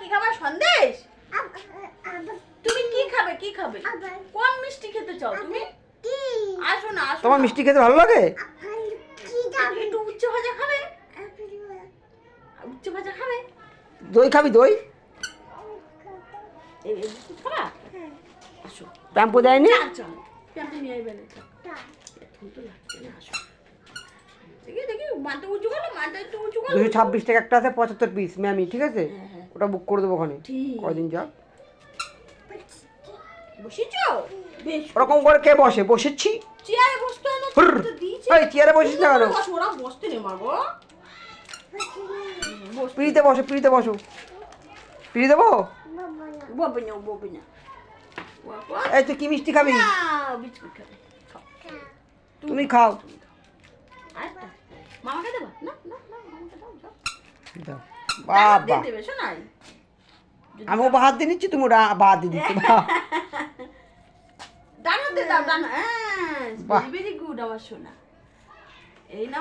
কি খাবে? সন্দেশ? তুমি কি খাবে? কি খাবে? কোন মিষ্টি খেতে চাও তুমি? আসো না, আসো। তোমার মিষ্টি খেতে ভালো লাগে? একটু উচ্চ ভাজা খাবে? উচ্চ ভাজা খাবে? দই খাবি? দই এই বিস্কুট খাবা? আসো। প্যাম্পু দেয়নি? চল প্যাম্পু নিয়ে আইবে না। এখন তো লাগছে না, আসো। দেখি দেখি মানটা উঁচু করো, মানটা একটু উঁচু করো। 226 টাকা একটা আছে, 75 পিস ম্যামি, ঠিক আছে? হ্যাঁ। ওটা বুক করে দেবো ওখানে ঠিক। কদিন যাক। বসেছো? বেশ। ওরকম করে কে বসে? বসেছি। চেয়ারে বসতে হয় না, হুর। তো দিয়েছে। এই চেয়ারে বসিস না কেন? ওরা বসতে নেই মা গো। পিড়িতে বসো, পিড়িতে বসো। পিড়ি দেবো? বলবে না, বলবে না। এই তুই কি মিষ্টি খাবি? বিস্কুট খাবে। খাও। তুমি খাও। আরেকটা। মামাকে দেবা? না না না, মামাকে দাও যাও। দাও। বাবা বাবা, দেবে শোনাই। আমি ওপর হাত দিয়ে নিচ্ছি, তুমি ওটা বাদ দিয়ে দিচ্ছি। ডানাতে দাও, ডানা। হ্যাঁ, বাহ। ভেরি গুড আমার সোনা। এই নাও।